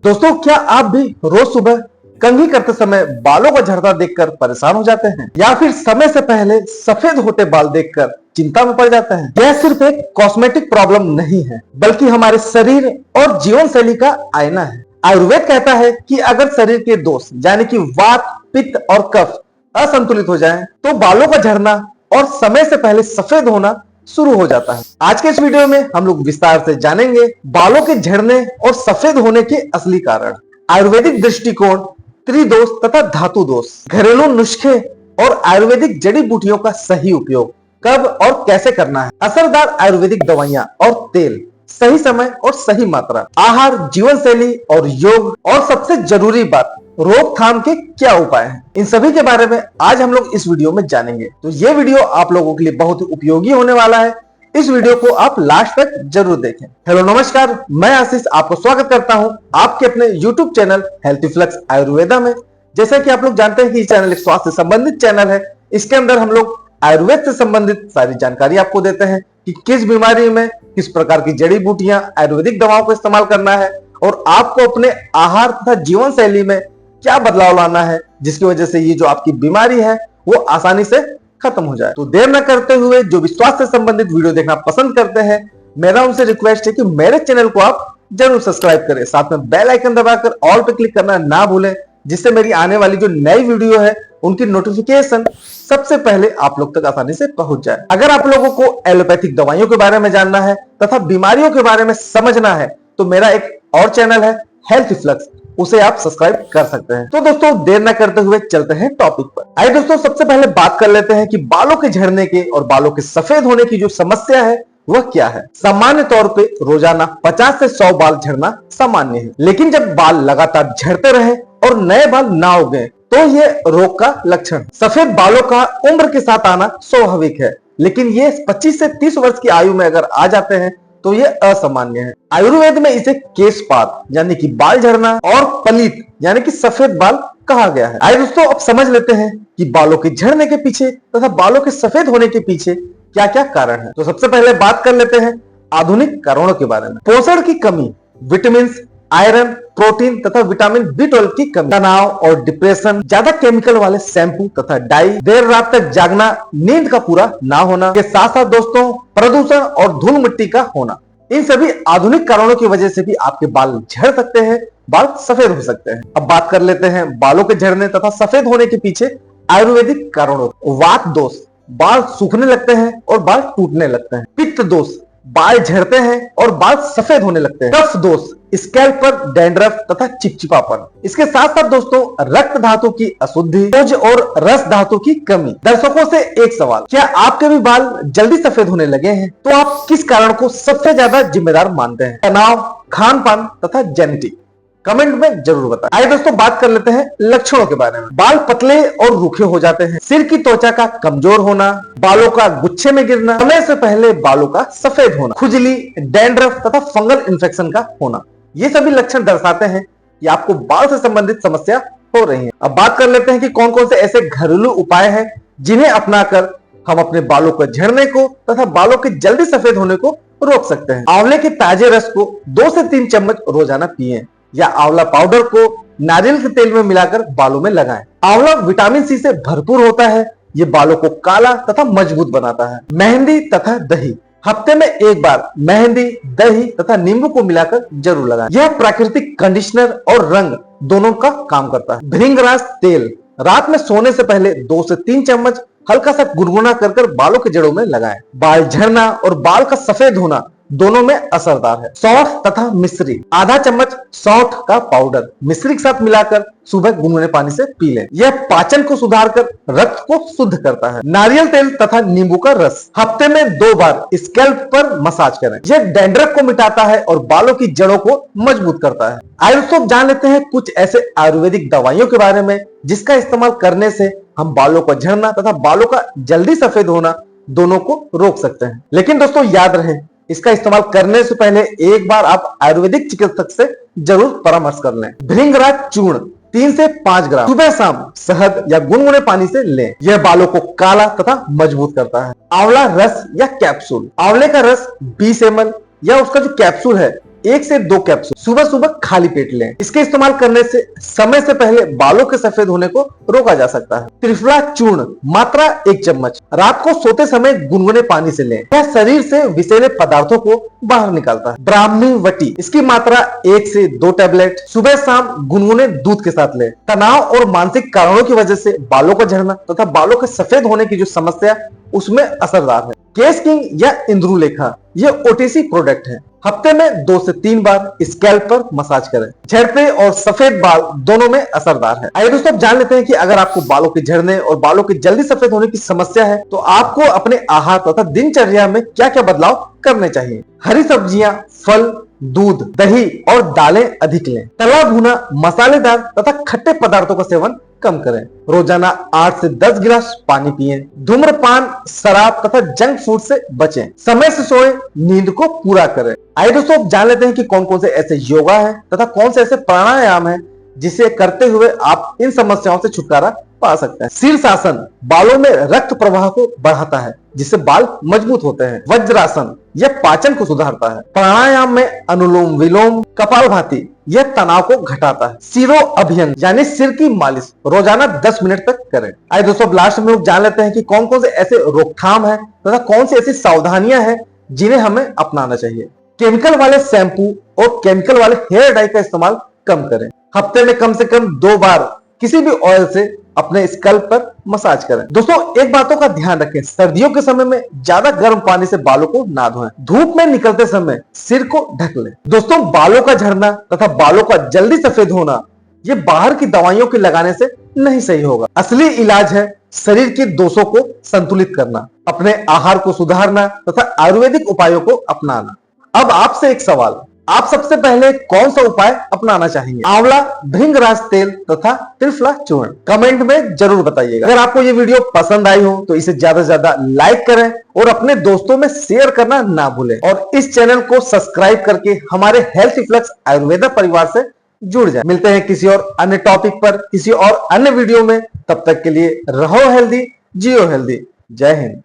दोस्तों, क्या आप भी रोज सुबह कंघी करते समय बालों का झड़ता देखकर परेशान हो जाते हैं या फिर समय से पहले सफेद होते बाल देखकर चिंता में पड़ जाते हैं? यह सिर्फ एक कॉस्मेटिक प्रॉब्लम नहीं है, बल्कि हमारे शरीर और जीवन शैली का आईना है। आयुर्वेद कहता है कि अगर शरीर के दोष यानी कि वात, पित्त और कफ असंतुलित हो जाएं, तो बालों का झड़ना और समय से पहले सफेद होना शुरू हो जाता है। आज के इस वीडियो में हम लोग विस्तार से जानेंगे बालों के झड़ने और सफेद होने के असली कारण, आयुर्वेदिक दृष्टिकोण, त्रिदोष तथा धातु दोष, घरेलू नुस्खे और आयुर्वेदिक जड़ी बूटियों का सही उपयोग कब और कैसे करना है, असरदार आयुर्वेदिक दवाइयां और तेल, सही समय और सही मात्रा, आहार, जीवन शैली और योग, और सबसे जरूरी बात, रोकथाम के क्या उपाय हैं। इन सभी के बारे में आज हम लोग इस वीडियो में जानेंगे। तो ये वीडियो आप लोगों के लिए बहुत ही उपयोगी होने वाला है। इस वीडियो को आप लास्ट तक जरूर देखें। हेलो नमस्कार, मैं आशीष आपको स्वागत करता हूं आपके अपने YouTube channel healthy flux Ayurveda में। जैसा कि आप लोग जानते हैं कि ये चैनल एक स्वास्थ्य से संबंधित चैनल है। इसके अंदर हम लोग आयुर्वेद से संबंधित सारी जानकारी आपको देते हैं कि किस बीमारी में किस प्रकार की जड़ी बूटियां, आयुर्वेदिक दवाओं को इस्तेमाल करना है और आपको अपने आहार तथा जीवन शैली में क्या बदलाव लाना है, जिसकी वजह से ये जो आपकी बीमारी है वो आसानी से खत्म हो जाए। तो देर न करते हुए जो भी स्वास्थ्य से संबंधित वीडियो देखना पसंद करते हैं, मेरा उनसे रिक्वेस्ट है कि मेरे चैनल को आप जरूर सब्सक्राइब करें, साथ में बेल आइकन दबाकर ऑल पे क्लिक करना ना भूलें, जिससे मेरी आने वाली जो नई वीडियो है उनकी नोटिफिकेशन सबसे पहले आप लोग तक आसानी से पहुंच जाए। अगर आप लोगों को एलोपैथिक दवाइयों के बारे में जानना है तथा बीमारियों के बारे में समझना है, तो मेरा एक और चैनल है हेल्थी फ्लक्स, उसे आप सब्सक्राइब कर सकते हैं। तो दोस्तों, देर न करते हुए चलते हैं टॉपिक पर। आइए दोस्तों, सबसे पहले बात कर लेते हैं कि बालों के झड़ने के और बालों के सफेद होने की जो समस्या है वह क्या है। सामान्य तौर पे रोजाना 50 से 100 बाल झड़ना सामान्य है, लेकिन जब बाल लगातार झड़ते रहे और नए बाल ना उगे तो ये रोग का लक्षण। सफेद बालों का उम्र के साथ आना स्वाभाविक है, लेकिन ये 25 से 30 वर्ष की आयु में अगर आ जाते हैं तो ये असामान्य है। आयुर्वेद में इसे केशपात यानी कि बाल झड़ना और पलीत यानी कि सफेद बाल कहा गया है। आइए दोस्तों, अब समझ लेते हैं कि बालों के झड़ने के पीछे तथा बालों के सफेद होने के पीछे क्या क्या कारण है। तो सबसे पहले बात कर लेते हैं आधुनिक कारणों के बारे में। पोषण की कमी, विटामिन, आयरन, प्रोटीन तथा विटामिन B12 की कमी, तनाव और डिप्रेशन, ज्यादा केमिकल वाले शैम्पू तथा डाई, देर रात तक जागना, नींद का पूरा ना होना के साथ साथ दोस्तों प्रदूषण और धूल मिट्टी का होना, इन सभी आधुनिक कारणों की वजह से भी आपके बाल झड़ सकते हैं, बाल सफेद हो सकते हैं। अब बात कर लेते हैं बालों के झड़ने तथा सफेद होने के पीछे आयुर्वेदिक कारणों। वात दोष, बाल सूखने लगते हैं और बाल टूटने लगते हैं। पित्त दोष, बाल झड़ते हैं और बाल सफेद होने लगते हैं। कफ दोष, स्कैल्प पर डैंड्रफ तथा चिपचिपापन। इसके साथ साथ दोस्तों रक्त धातु की अशुद्धि, ओज और रस धातु की कमी। दर्शकों से एक सवाल, क्या आपके भी बाल जल्दी सफेद होने लगे हैं? तो आप किस कारण को सबसे ज्यादा जिम्मेदार मानते हैं? तनाव, खान पान तथा जेनेटिक? कमेंट में जरूर बताएं। आइए दोस्तों, बात कर लेते हैं लक्षणों के बारे में। बाल पतले और रूखे हो जाते हैं, सिर की त्वचा का कमजोर होना, बालों का गुच्छे में गिरना, समय से पहले बालों का सफेद होना, खुजली, डैंड्रफ तथा फंगल इन्फेक्शन का होना, ये सभी लक्षण दर्शाते हैं कि आपको बाल से संबंधित समस्या हो रही है। अब बात कर लेते हैं कि कौन कौन से ऐसे घरेलू उपाय हैं जिन्हें अपनाकर हम अपने बालों को झड़ने को तथा बालों के जल्दी सफेद होने को रोक सकते हैं। आंवले के ताजे रस को 2 से 3 चम्मच रोजाना पिएं, या आंवला पाउडर को नारियल के तेल में मिलाकर बालों में लगाएं। आंवला विटामिन C से भरपूर होता है, ये बालों को काला तथा मजबूत बनाता है। मेहंदी तथा दही, हफ्ते में एक बार मेहंदी, दही तथा नींबू को मिलाकर जरूर लगाएं। यह प्राकृतिक कंडीशनर और रंग दोनों का काम करता है। भृंगराज तेल, रात में सोने से पहले 2 से 3 चम्मच हल्का सा गुनगुना कर बालों के जड़ों में लगाएं। बाल झड़ना और बाल का सफेद होना दोनों में असरदार है। सौंठ तथा मिश्री, आधा चम्मच सौंठ का पाउडर मिश्री के साथ मिलाकर सुबह गुनगुने पानी से पी लें। यह पाचन को सुधार कर रक्त को शुद्ध करता है। नारियल तेल तथा नींबू का रस हफ्ते में 2 बार स्कैल्प पर मसाज करें, यह डैंड्रफ को मिटाता है और बालों की जड़ों को मजबूत करता है। आइए दोस्तों, जान लेते हैं कुछ ऐसे आयुर्वेदिक दवाइयों के बारे में जिसका इस्तेमाल करने से हम बालों का झड़ना तथा बालों का जल्दी सफेद होना दोनों को रोक सकते हैं। लेकिन दोस्तों याद रहे, इसका इस्तेमाल करने से पहले एक बार आप आयुर्वेदिक चिकित्सक से जरूर परामर्श कर लें। भृंगराज चूर्ण 3 से 5 ग्राम सुबह शाम शहद या गुनगुने पानी से लें, यह बालों को काला तथा मजबूत करता है। आंवला रस या कैप्सूल, आंवले का रस 20 ml या उसका जो कैप्सूल है 1 से 2 कैप्सूल सुबह सुबह खाली पेट लें। इसके इस्तेमाल करने से समय से पहले बालों के सफेद होने को रोका जा सकता है। त्रिफला चूर्ण मात्रा 1 चम्मच रात को सोते समय गुनगुने पानी से लें। यह शरीर से विषैले पदार्थों को बाहर निकालता है। ब्राह्मी वटी, इसकी मात्रा 1 से 2 टैबलेट सुबह शाम गुनगुने दूध के साथ लें। तनाव और मानसिक कारणों की वजह से बालों का झड़ना तथा बालों के सफेद होने की जो समस्या उसमें असरदार है। केस किंग या इंद्रुलेखा ये ओटीसी प्रोडक्ट है। हफ्ते में 2 से 3 बार स्कैल्प पर मसाज करें। झड़ते और सफेद बाल दोनों में असरदार है। आइए दोस्तों, जान लेते हैं कि अगर आपको बालों के झड़ने और बालों के जल्दी सफेद होने की समस्या है तो आपको अपने आहार तथा दिनचर्या में क्या क्या बदलाव करने चाहिए। हरी सब्जियां, फल, दूध, दही और दालें अधिक लें। तला भुना, मसालेदार तथा खट्टे पदार्थों का सेवन कम करें। रोजाना 8 से 10 गिलास पानी पिएं। धूम्रपान, शराब तथा जंक फूड से बचें। समय से सोएं, नींद को पूरा करें। आइए दोस्तों, अब जान लेते हैं कि कौन कौन से ऐसे योगा है तथा कौन से ऐसे प्राणायाम है जिसे करते हुए आप इन समस्याओं से छुटकारा पा सकते हैं। शीर्षासन बालों में रक्त प्रवाह को बढ़ाता है जिससे बाल मजबूत होते हैं। वज्रासन यह पाचन को सुधारता है। प्राणायाम में अनुलोम विलोम, कपालभाति यह तनाव को घटाता है। सिरो अभियंग यानी सिर की मालिश रोजाना 10 मिनट तक करें। आइए दोस्तों, लास्ट में लोग जान लेते हैं कि कौन कौन से ऐसे रोकथाम है तथा कौन सी ऐसी सावधानियां हैं जिन्हें हमें अपनाना चाहिए। केमिकल वाले शैम्पू और केमिकल वाले हेयर डाई का इस्तेमाल कम करें। हफ्ते में कम से कम 2 बार किसी भी ऑयल से अपने स्कैल्प पर मसाज करें। दोस्तों, एक बातों का ध्यान रखें, सर्दियों के समय में ज्यादा गर्म पानी से बालों को ना धोएं। धूप में निकलते समय सिर को ढक लें। दोस्तों, बालों का झड़ना तथा बालों का जल्दी सफेद होना ये बाहर की दवाइयों के लगाने से नहीं सही होगा। असली इलाज है शरीर के दोषों को संतुलित करना, अपने आहार को सुधारना तथा आयुर्वेदिक उपायों को अपनाना। अब आपसे एक सवाल, आप सबसे पहले कौन सा उपाय अपनाना चाहेंगे? आंवला, भृंगराज तेल तथा त्रिफला चूर्ण? कमेंट में जरूर बताइएगा। अगर आपको ये वीडियो पसंद आई हो तो इसे ज्यादा से ज्यादा लाइक करें और अपने दोस्तों में शेयर करना ना भूलें और इस चैनल को सब्सक्राइब करके हमारे हेल्थ रिफ्लेक्स आयुर्वेदा परिवार से जुड़ जाए। मिलते हैं किसी और अन्य टॉपिक पर किसी और अन्य वीडियो में। तब तक के लिए रहो हेल्दी, जियो हेल्दी। जय हिंद।